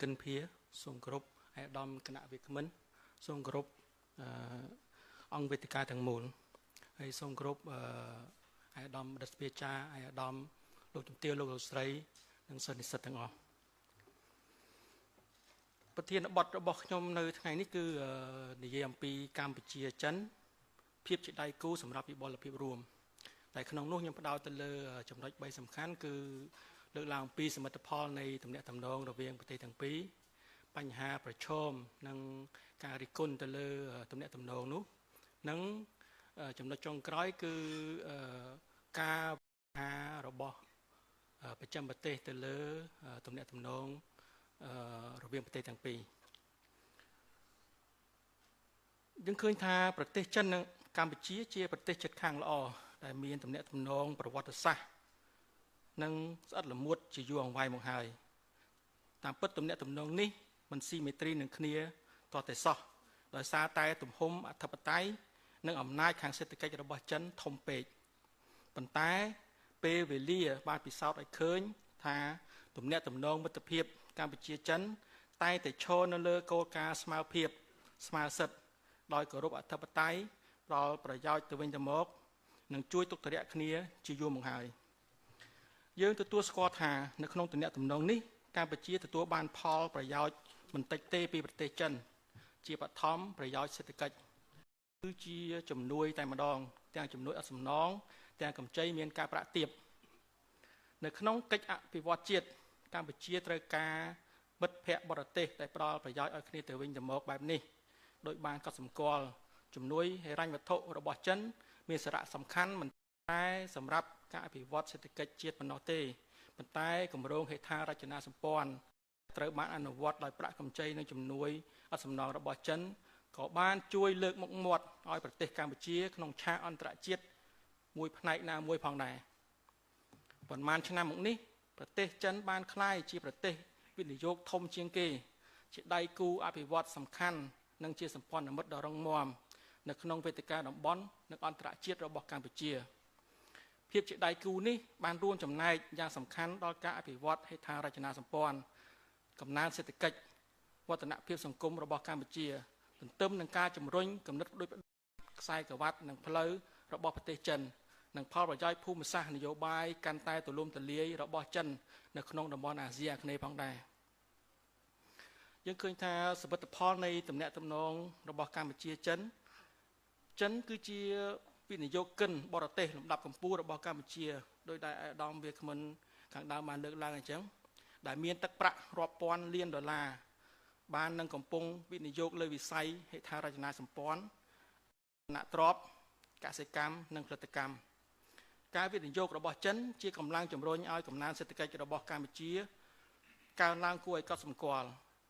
កិនភាសូមគោរពអាយដាមគណៈវិក្កាមិនសូមគោរពអង្គវេទិកាទាំងមូលហើយសូមគោរពអាយដាមរដ្ឋាភិបាលអាយដាមលោកជំទាវលោកស្រីនិងសិស្សនិស្សិតទាំងអស់ប្រធានបទរបស់ខ្ញុំនៅថ្ងៃនេះគឺនិយាយអំពីកម្ពុជាចិនភាពជាដៃគូសម្រាប់វិបលភាពរួមតែក្នុងនោះខ្ញុំផ្ដោតទៅលើចំណុច3សំខាន់គឺលើកឡើងពីសមិទ្ធផលនៃទំនាក់ទំនងរវាងប្រទេសទាំងពីរបញ្ហាប្រឈមនិងការរិះគន់ទៅលើទំនាក់ទំនងនោះនិងចំណុចចុងក្រោយគឺការរបស់ប្រចាំប្រទេសទៅលើទំនាក់ទំនងរវាងប្រទេសទាំងពីរយើងឃើញថាប្រទេសចិននិងកម្ពុជាជាប្រទេសជិតខាងល្អដែលមានទំនាក់ទំនងប្រវត្តិសាស្ត្រនិងស្អិតល្មួតជាយូរអង្វែងមកហើយតាមពិតទំនាក់ទំនងនេះមិនស៊ីមេត្រីនឹងគ្នាតតែសោះដោយសារតែទំហំអធិបតេយ្យនិងអំណាចខាងសេដ្ឋកិច្ចរបស់ចិនធំពេកប៉ុន្តែពេលវេលាបានពិសោធន៍ឲ្យឃើញថាទំនាក់ទំនងមិត្តភាពកម្ពុជាចិនតែងតែឈរនៅលើគោលការណ៍ស្មើភាពស្មើសិទ្ធិដោយគោរពអធិបតេយ្យផ្ដល់ប្រយោជន៍ទៅវិញទៅមកនិងជួយទុកទរៈគ្នាជាយូរមកហើយយើងទទួលស្គាល់ថានៅក្នុងទំនាក់ទំនងនេះកម្ពុជាទទួលបានផលប្រយោជន៍មិនតិចទេពីប្រទេសចិនជាបឋមប្រយោជន៍សេដ្ឋកិច្ចគឺជាជំនួយតែម្ដងទាំងជំនួយអត់សំណងទាំងកម្ចីមានការប្រាក់ទាបនៅក្នុងកិច្ចអភិវឌ្ឍជាតិកម្ពុជាត្រូវការមិត្តភ័ក្តិបរទេសដែលផ្ដល់ប្រយោជន៍ឲ្យគ្នាទៅវិញទៅមកបែបនេះដោយបានកត់សម្គាល់ជំនួយហិរញ្ញវត្ថុរបស់ចិនមានសារៈសំខាន់មិនតែសម្រាប់ការអភិវឌ្ឍសេដ្ឋកិច្ចជាតិប៉ុណ្ណោះទេប៉ុន្តែគម្រោងហេដ្ឋារចនាសម្ព័ន្ធត្រូវបានអនុវត្តដោយប្រាក់កម្ចីនិងជំនួយអត់សំណងរបស់ចិនក៏បានជួយលើកមុខមាត់ឲ្យប្រទេសកម្ពុជាក្នុងឆាកអន្តរជាតិមួយផ្នែកណាមួយផងដែរប៉ុន្មានឆ្នាំមកនេះប្រទេសចិនបានក្លាយជាប្រទេសវិនិយោគធំជាងគេជាដៃគូអភិវឌ្ឍសំខាន់និងជាសម្ព័ន្ធមិត្តដ៏រឹងមាំនៅក្នុងវេទិកាតំបន់និងអន្តរជាតិរបស់កម្ពុជាភាពជាដៃគូនេះបានរួមចំណែកយ៉ាងសំខាន់ដល់ការអភិវឌ្ឍហេដ្ឋារចនាសម្ព័ន្ធកំណើនសេដ្ឋកិច្ចវឌ្ឍនភាពសង្គមរបស់កម្ពុជាទន្ទឹមនឹងការជំរុញគំនិតដូចខ្សែក្រវ៉ាត់និងផ្លូវរបស់ប្រទេសចិននិងផលប្រយោជន៍ភូមិសាស្ត្រនយោបាយកាន់តែទូលំទូលាយរបស់ចិននៅក្នុងតំបន់អាស៊ីអាគ្នេយ៍ផងដែរយើងឃើញថាសមិទ្ធផលនៃទំនាក់ទំនងរបស់កម្ពុជាចិនគឺជាវិនិយោគិនបរទេសលំដាប់កម្ពស់របស់កម្ពុជាដោយដែលអាដាមវាគ្មិនខាងដើមបានលើកឡើងអញ្ចឹងដែលមានទឹកប្រាក់រាប់ពាន់លានដុល្លារបាននឹងកំពុងវិនិយោគលើវិស័យហេដ្ឋារចនាសម្ព័ន្ធអ្នកទ្រព្យកសិកម្មនិងផលិតកម្មការវិនិយោគរបស់ចិនជាកម្លាំងជំរុញឲ្យកំណើនសេដ្ឋកិច្ចរបស់កម្ពុជាកើនឡើងគួរឲ្យកត់សម្គាល់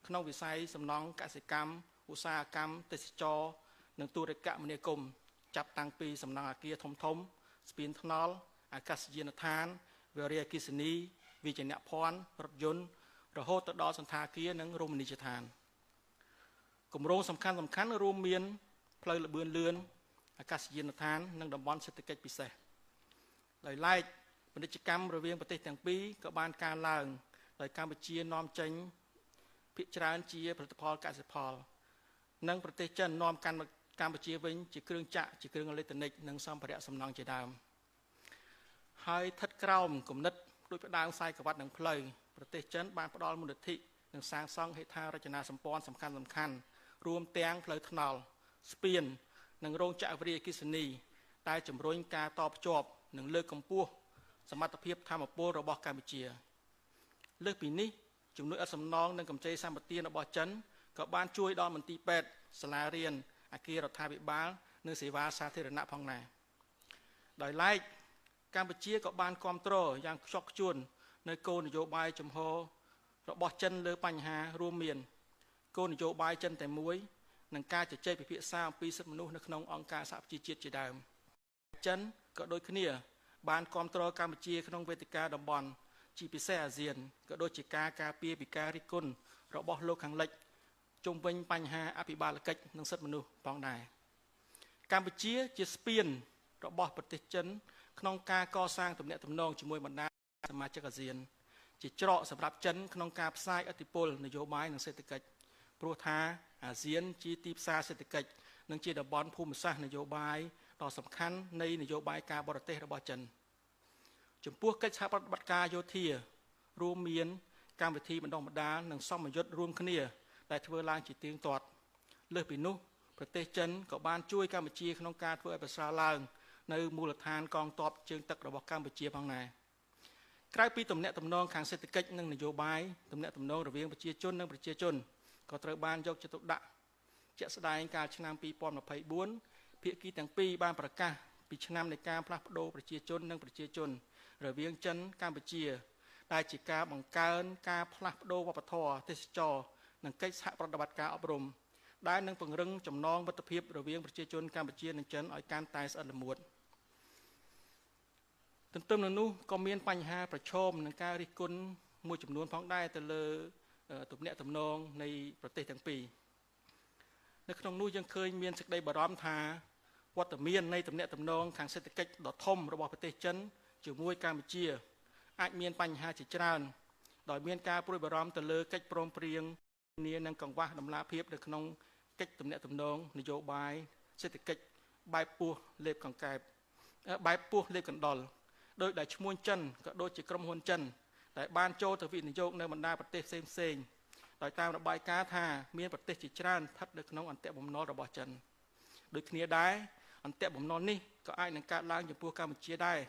ក្នុងវិស័យសំណង់កសិកម្មឧស្សាហកម្មទេសចរណ៍និងទូរគមនាគមន៍ចាប់តាំងពីសំណង់អគារធំស្ពានថ្នល់អាកាសយានដ្ឋានវារីអគ្គិសនីវិជ្ជាភ័ណ្ឌរថយន្តរហូតទៅដល់សណ្ឋាគារនិងរមណីយដ្ឋានគម្រោងសំខាន់រួមមានផ្លូវល្បឿនលឿនអាកាសយានដ្ឋាននិងតំបន់សេដ្ឋកិច្ចពិសេសដោយឡែកពាណិជ្ជកម្មរវាងប្រទេសទាំងពីរក៏បានកើនឡើងដោយកម្ពុជានាំចេញភាគច្រើនជាផលិតផលកសិផលនិងប្រទេសចិននាំកម្ពុជាវិញជាគ្រឿងចក្រជាគ្រឿងអេឡិចត្រូនិកនិងសម្ភារៈសំណង់ជាដើមហើយស្ថិតក្រោមគំនិតដោយផ្ដើមខ្សែក្រវ៉ាត់និងផ្លូវប្រទេសចិនបានផ្ដល់មូលនិធិនិងសាងសង់ហេដ្ឋារចនាសម្ព័ន្ធសំខាន់រួមទាំងផ្លូវថ្នល់ស្ពាននិងរោងចក្រវារីអគ្គិសនីដែលជំរុញការតភ្ជាប់និងលើកកម្ពស់សមត្ថភាពថាមពលរបស់កម្ពុជាលើសពីនេះជំនួយឥតសំណងនិងកម្ចីសម្បត្តិរបស់ចិនក៏បានជួយដល់មន្ទីរពេទ្យសាលារៀនអគាររដ្ឋាភិបាលនិងសេវាសាធារណៈផងដែរដោយឡែកកម្ពុជាក៏បានគ្រប់គ្រងយ៉ាងខ្ជាប់ខ្ជួននៅគោលនយោបាយចំហរបស់ចិនលើបញ្ហារួមមានគោលនយោបាយចិនតែមួយនិងការជជែកពិភាក្សាអំពីសិទ្ធិមនុស្សនៅក្នុងអង្គការសហប្រជាជាតិជាដើមចិនក៏ដូចគ្នាបានគ្រប់គ្រងកម្ពុជាក្នុងវេទិកាតំបន់ជាពិសេសអាស៊ានក៏ដូចជាការការពារពីការរិះគន់របស់លោកខាងលិចជុំវិញបញ្ហាអភិបាលកិច្ចនិងសិទ្ធិមនុស្សផងដែរកម្ពុជាជាស្ពានរបស់ប្រទេសចិនក្នុងការកសាងទំនាក់ទំនងជាមួយបណ្ដាសមាជិកអាស៊ាន ជាច្រកសម្រាប់ចិនក្នុងការផ្សាយឥទ្ធិពលនយោបាយនិងសេដ្ឋកិច្ចព្រោះថាអាស៊ានជាទីផ្សារសេដ្ឋកិច្ចនិងជាតំបន់ភូមិសាស្ត្រនយោបាយដ៏សំខាន់នៃនយោបាយការបរទេសរបស់ចិនចំពោះកិច្ចសហប្រតិបត្តិការយោធារួមមានកម្មវិធីបណ្ដុះបណ្ដាលនិងសម្ពយុទ្ធរួមគ្នាដែលធ្វើឡើងជាទៀងទាត់លើសពីនោះប្រទេសចិនក៏បានជួយកម្ពុជាក្នុងការធ្វើឲ្យប្រសើរឡើងនៅមូលដ្ឋានកងទ័ពជើងទឹករបស់កម្ពុជាផងដែរក្រៅពីទំនាក់ទំនងខាងសេដ្ឋកិច្ចនិងនយោបាយទំនាក់ទំនងរវាងប្រជាជននិងប្រជាជនក៏ត្រូវបានយកចិត្តទុកដាក់ជាក់ស្ដែងកាលឆ្នាំ2024ភាគីទាំងពីរបានប្រកាសពីឆ្នាំនៃការផ្លាស់ប្ដូរប្រជាជននិងប្រជាជនរវាងចិនកម្ពុជាដែលជាការបង្កើនការផ្លាស់ប្ដូរវប្បធម៌ទេសចរនិងកិច្ចសហប្រតិបត្តិការអប់រំដែលនឹងពង្រឹងចំណងមិត្តភាពរវាងប្រជាជនកម្ពុជានិងចិនឲ្យកាន់តែស្អិតល្មួតទន្ទឹមនឹងនោះក៏មានបញ្ហាប្រឈមនឹងការរិះគន់មួយចំនួនផងដែរទៅលើទំនាក់ទំនងនៃប្រទេសទាំងពីរនៅក្នុងនោះយើងឃើញមានសេចក្តីបារម្ភថាវត្តមាននៃទំនាក់ទំនងខាងសេដ្ឋកិច្ចដ៏ធំរបស់ប្រទេសចិនជាមួយកម្ពុជាអាចមានបញ្ហាជាច្រើនដោយមានការព្រួយបារម្ភទៅលើកិច្ចព្រមព្រៀងនានឹងកង្វះដំណាភាពនៅក្នុងកិច្ចទំនាក់ទំនងនយោបាយសេដ្ឋកិច្ចបែបពោះលេបកង្កែបបែបពោះលេបកណ្ដុរដោយដែលឈ្មួញចិនក៏ដូចជាក្រុមហ៊ុនចិនដែលបានចូលទៅវិនិយោគនៅបណ្ដាប្រទេសផ្សេងៗដោយតាមរបាយការណ៍ថាមានប្រទេសជាច្រើនស្ថិតនៅក្នុងអន្ទាក់បំណុលរបស់ចិនដូចគ្នាដែរអន្ទាក់បំណុលនេះក៏អាចនឹងកើតឡើងចំពោះកម្ពុជាដែរ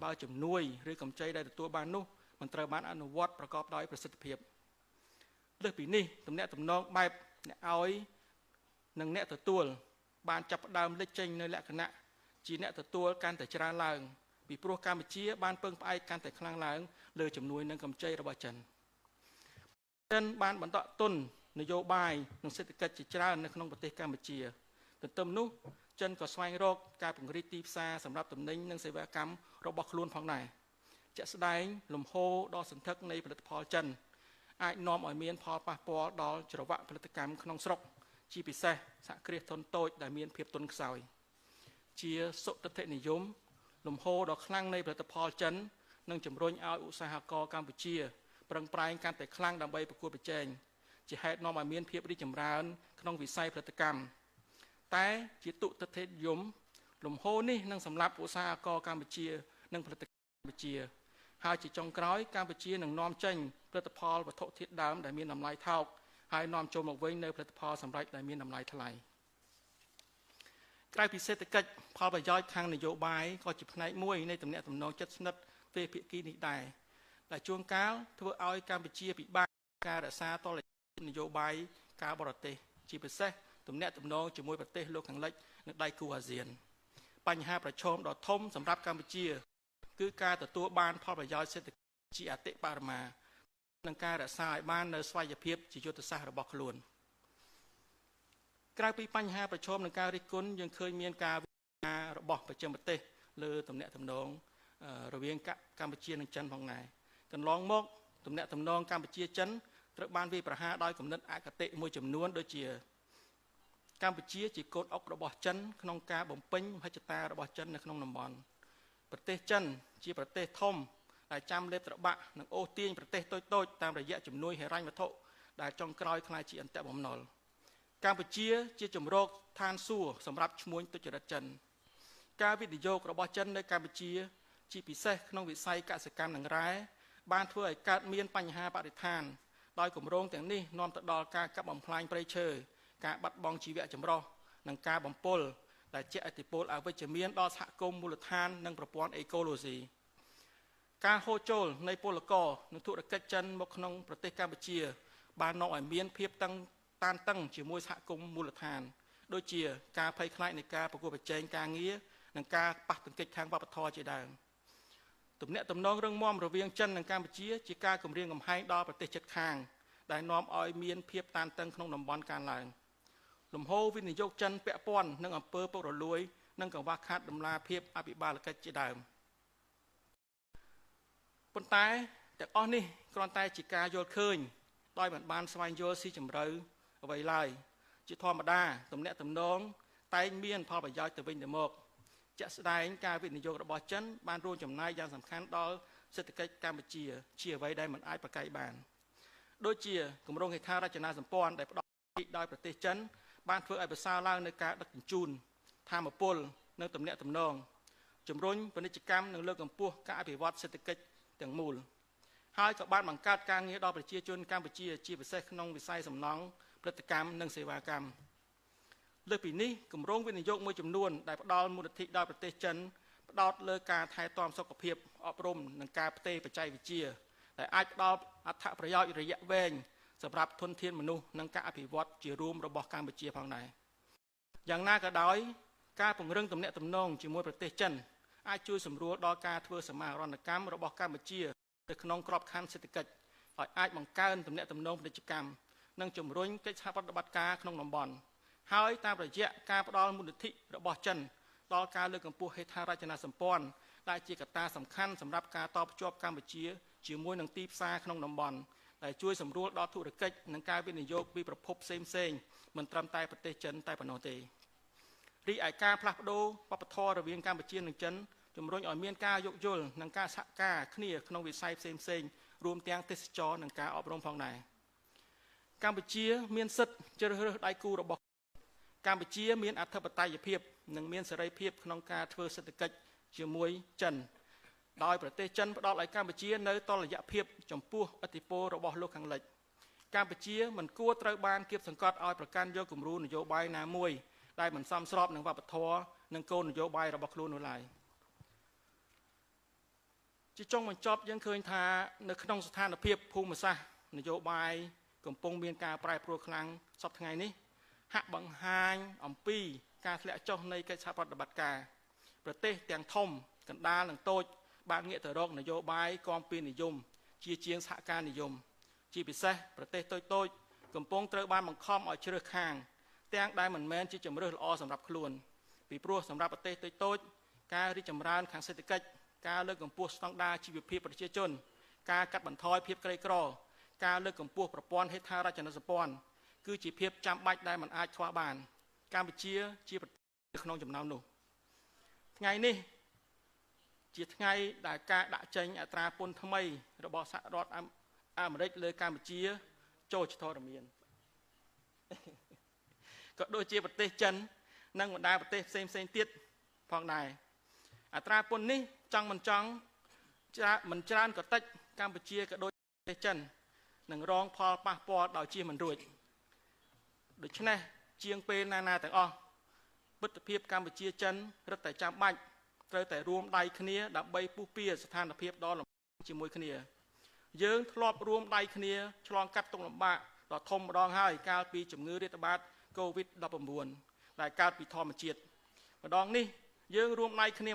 បើជំនួយឬកម្ចីដែលទទួលបាននោះមិនត្រូវបានអនុវត្តប្រកបដោយប្រសិទ្ធភាពលើសពីនេះទំនាក់ទំនងបែបអ្នកឲ្យនិងអ្នកទទួលបានចាប់ផ្ដើមលេចចេញនៅលក្ខណៈជាអ្នកទទួលកាន់តែច្រើនឡើងពីព្រោះកម្ពុជាបានពឹងផ្អែកកាន់តែខ្លាំងឡើងលើជំនួយនិងកម្ចីរបស់ចិនបានបន្តទុននយោបាយនិងសេដ្ឋកិច្ចជាច្រើននៅក្នុងប្រទេសកម្ពុជាទន្ទឹមនោះចិនក៏ស្វែងរកការពង្រីកទីផ្សារសម្រាប់ទំនិញនិងសេវាកម្មរបស់ខ្លួនផងដែរជាក់ស្ដែងលំហូរដ៏សន្ធឹកនៃផលិតផលចិនអាចនាំឲ្យមានផលប៉ះពាល់ដល់ច្រវាក់ផលិតកម្មក្នុងស្រុកជាពិសេសសហគ្រាសធុនតូចដែលមានភាពទន់ខ្សោយជាសុទិដ្ឋិនិយមលំហូរដ៏ខ្លាំងនៃផលិតផលចិននឹងជំរុញឲ្យឧស្សាហករណ៍កម្ពុជាប្រឹងប្រែងកាន់តែខ្លាំងដើម្បីប្រកួតប្រជែងជាហេតុនាំឲ្យមានភាពរីកចម្រើនក្នុងវិស័យផលិតកម្មតែជាទុតិយនិយមលំហូរនេះនឹងសម្លាប់ឧស្សាហករណ៍កម្ពុជានិងផលិតកម្មកម្ពុជាហើយជាចុងក្រោយកម្ពុជានឹងនាំចេញផលិតផលវត្ថុធាតុដើមដែលមានតម្លៃថោកហើយនាំចូលមកវិញនៅផលិតផលសម្រេចដែលមានតម្លៃថ្លៃក្រៅពីសេដ្ឋកិច្ចផលប្រយោជន៍ខាងនយោបាយក៏ជាផ្នែកមួយនៃទំនាក់ទំនងជិតស្និទ្ធទ្វេភាគីនេះដែរដែលជួនកាលធ្វើឲ្យកម្ពុជាពិបាកការរក្សាតុល្យភាពនយោបាយការបរទេសជាពិសេសទំនាក់ទំនងជាមួយប្រទេសលោកខាងលិចនិងដៃគូអាស៊ានបញ្ហាប្រឈមដ៏ធំសម្រាប់កម្ពុជាគឺការទទួលបានផលប្រយោជន៍សេដ្ឋកិច្ចជាអតិបរមានិងការរក្សាឲ្យបាននូវស្វ័យភាពជាយុទ្ធសាស្ត្ររបស់ខ្លួនក្រៅពីបញ្ហាប្រឈមនឹងការរិះគន់យើងឃើញមានការវិវត្តន៍របស់ប្រជាប្រទេសលើទំនាក់ទំនងរវាងកម្ពុជានិងចិនផងដែរកន្លងមកទំនាក់ទំនងកម្ពុជាចិនត្រូវបានវាយប្រហារដោយគំនិតអគតិមួយចំនួនដូចជាកម្ពុជាជាកូនអុករបស់ចិនក្នុងការបំពេញមហិច្ឆតារបស់ចិននៅក្នុងតំបន់ប្រទេសចិនជាប្រទេសធំដែលចាំលេបត្របាក់និងអូសទាញប្រទេសតូចៗតាមរយៈជំនួយហិរញ្ញវត្ថុដែលចុងក្រោយក្លាយជាអន្ទាក់បំណុលកម្ពុជាជាជំរកឋានសួគ៌សម្រាប់ឈ្មួញទុច្ចរិតចិនការវិនិយោគរបស់ចិននៅកម្ពុជាជាពិសេសក្នុងវិស័យកសិកម្មនិងរ៉ែបានធ្វើឲ្យកើតមានបញ្ហាបរិស្ថានដោយគម្រោងទាំងនេះនាំទៅដល់ការកាប់បំផ្លាញព្រៃឈើការបាត់បង់ជីវៈចម្រុះនិងការបំពុលដែលជះឥទ្ធិពលអវិជ្ជមានដល់សហគមន៍មូលដ្ឋាននិងប្រព័ន្ធអេកូឡូស៊ីការហូរចូលនៃពលករនិងធុរកិច្ចចិនមកក្នុងប្រទេសកម្ពុជាបាននាំឲ្យមានភាពតានតឹងជាមួយសហគមន៍មូលដ្ឋានដូចជាការភ័យខ្លាចនៃការប្រកួតប្រជែងការងារនិងការប៉ះទង្គិចខាងវប្បធម៌ជាដើមទំនាក់ទំនងរឹងមាំរវាងចិននិងកម្ពុជាជាការគំរាមកំហែងដល់ប្រទេសជិតខាងដែលនាំឲ្យមានភាពតានតឹងក្នុងតំបន់កើនឡើងលំហូរវិនិយោគចិនពាក់ព័ន្ធនឹងអំពើពុករលួយនិងកង្វះខាតដំណាភាពអភិបាលកិច្ចជាដើមប៉ុន្តែទាំងអស់នេះគ្រាន់តែជាការយល់ឃើញដោយមិនបានស្វែងយល់ស៊ីជម្រៅអ្វីឡើយជាធម្មតាទំនាក់ទំនងតែងមានផលប្រយោជន៍ទៅវិញទៅមកជាក់ស្ដែងការវិនិយោគរបស់ចិនបានរួមចំណែកយ៉ាងសំខាន់ដល់ សេដ្ឋកិច្ចកម្ពុជាជាអ្វីដែលមិនអាចប្រកែកបានដូចជាគម្រោងហេដ្ឋារចនាសម្ព័ន្ធដែលផ្ដល់ដោយប្រទេសចិនបានធ្វើឲ្យប្រសើរឡើងនៅការដឹកជញ្ជូនធម្មពលនិងទំនាក់ទំនងជំរុញពាណិជ្ជកម្មនិងលើកកម្ពស់ការអភិវឌ្ឍសេដ្ឋកិច្ចទាំងមូលហើយក៏បានបង្កើតការងារដល់ប្រជាជនកម្ពុជាជាពិសេសក្នុងវិស័យសំណង់ផលិតកម្មនិងសេវាកម្មលើសពីនេះគម្រោងវិនិយោគមួយចំនួនដែលផ្ដល់មូលនិធិដល់ប្រទេសចិនផ្ដោតលើការថែទាំសុខភាពអប់រំនិងការផ្ទេរបច្ចេកវិទ្យាដែលអាចផ្ដល់អត្ថប្រយោជន៍រយៈវែងសម្រាប់ធនធានមនុស្សនិងការអភិវឌ្ឍជារួមរបស់កម្ពុជាផងដែរយ៉ាងណាក៏ដោយការពង្រឹងទំនាក់ទំនងជាមួយប្រទេសចិនអាចជួយសម្រួលដល់ការធ្វើសមាហរណកម្មរបស់កម្ពុជានៅក្នុងក្របខ័ណ្ឌសេដ្ឋកិច្ចឲ្យអាចបង្កើនទំនាក់ទំនងពាណិជ្ជកម្មនិងជំរុញកិច្ចសហប្រតិបត្តិការក្នុងតំបន់ហើយតាមរយៈការផ្ដល់មូលនិធិរបស់ចិនដល់ការលើកកម្ពស់ហេដ្ឋារចនាសម្ព័ន្ធដែលជាកត្តាសំខាន់សម្រាប់ការតភ្ជាប់កម្ពុជាជាមួយនឹងទីផ្សារក្នុងតំបន់ដែលជួយសម្រួលដល់ធុរកិច្ចនិងការវិនិយោគពីប្រភពផ្សេងៗមិនត្រឹមតែប្រទេសចិនតែប៉ុណ្ណោះទេរីឯការផ្លាស់ប្ដូរវប្បធម៌រវាងកម្ពុជានិងចិនជំរុញឲ្យមានការយោគយល់និងការសហការគ្នាក្នុងវិស័យផ្សេងៗរួមទាំងទេសចរនិងការអប់រំផងដែរកម្ពុជាមានសិទ្ធិជ្រើសរើសដៃគូរបស់កម្ពុជាមានអធិបតេយ្យភាពនិងមានសេរីភាពក្នុងការធ្វើសេដ្ឋកិច្ចជាមួយចិនដោយប្រទេសចិនផ្ដល់ឲ្យកម្ពុជានៅតុល្យភាពចំពោះឥទ្ធិពលរបស់លោកខាងលិចកម្ពុជាមិនគួរត្រូវបានគៀបសង្កត់ឲ្យប្រកាន់យកគំរូនយោបាយណាមួយដែលមិនសមស្របនឹងវប្បធម៌និងគោលនយោបាយរបស់ខ្លួននោះឡើយជាចុងបញ្ចប់យើងឃើញថានៅក្នុងស្ថានភាពភូមិសាស្ត្រនយោបាយកំពុងមានការប្រែប្រួលខ្លាំងសប្តាហ៍ថ្ងៃនេះហាក់បង្ហាញអំពីការធ្លាក់ចុះនៃកិច្ចសហប្រតិបត្តិការប្រទេសទាំងធំកណ្ដាលនិងតូចបានងាកទៅរកនយោបាយគាំពៀនិយមជាជាងសហការនិយមជាពិសេសប្រទេសតូចៗកំពុងត្រូវបានបង្ខំឲ្យជ្រើសខាងទាំងដែលមិនមែនជាជំរើសល្អសម្រាប់ខ្លួនពីព្រោះសម្រាប់ប្រទេសតូចៗការរីកចម្រើនខាងសេដ្ឋកិច្ចការលើកកម្ពស់ស្តង់ដារជីវភាពប្រជាជនការកាត់បន្ថយភាពក្រីក្រការលើកកម្ពស់ប្រព័ន្ធហេដ្ឋារចនាសម្ព័ន្ធគឺជាភាពចាំបាច់ដែលមិនអាចខ្វះបានកម្ពុជាជាប្រទេសក្នុងចំណោមនោះថ្ងៃនេះជាថ្ងៃដែលការដាក់ចេញអត្រាពន្ធថ្មីរបស់សហរដ្ឋអាមេរិកលើកម្ពុជាចូលចតរមានក៏ដូចជាប្រទេសចិននិងបណ្ដាប្រទេសផ្សេងៗទៀតផងដែរអត្រាពន្ធនេះចង់មិនចង់មិនច្រើនក៏តិចកម្ពុជាក៏ដូចប្រទេសចិននឹងរងផលប៉ះពាល់ដោយជៀសមិនរួចដូច្នេះជាងពេលណាទាំងអស់ទស្សនវិជ្ជាកម្ពុជាចិនរឹតតែចាំបាច់ត្រូវតែរួមដៃគ្នាដើម្បីពុះពៀស្ថានភាពដ៏លំបាកជាមួយគ្នាយើងធ្លាប់រួមដៃគ្នាឆ្លងកាត់ទុក្ខលំបាកដ៏ធំម្ដងហើយកាលពីជំងឺរាតត្បាត COVID-19 ដែលកើតពីធម្មជាតិម្ដងនេះយើងរួមដៃគ្នា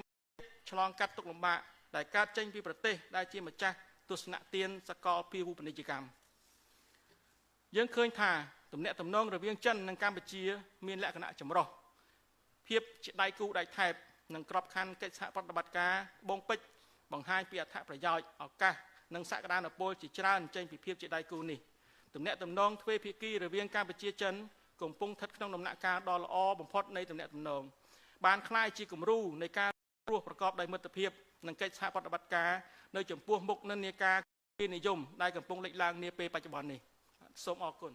ឆ្លងកាត់ទុក្ខលំបាកដែលកើតចេញពីប្រទេសដែលជាម្ចាស់ទស្សនៈទានសកលភាវូបនីយកម្មយើងឃើញថាទំនាក់ទំនងរវាងចិននិងកម្ពុជាមានលក្ខណៈចម្រុះភាពជាដៃគូដៃថែបនិងក្របខ័ណ្ឌកិច្ចសហប្រតិបត្តិការបងពេជ្របង្ហាញពីអត្ថប្រយោជន៍ឱកាសនិងសក្តានុពលជាច្រើនចេញពីភាពជាដៃគូនេះទំនាក់ទំនងទ្វេភាគីរវាងកម្ពុជាចិនកំពុងស្ថិតក្នុងដំណាក់កាលដ៏ល្អបំផុតនៃទំនាក់ទំនងបានក្លាយជាគំរូនៃការរស់ប្រកបដោយមិត្តភាពនិងកិច្ចសហប្រតិបត្តិការនៅចំពោះមុខនិន្នាការនិយមដែលកំពុងលេចឡើងនាពេលបច្ចុប្បន្ននេះសូមអរគុណ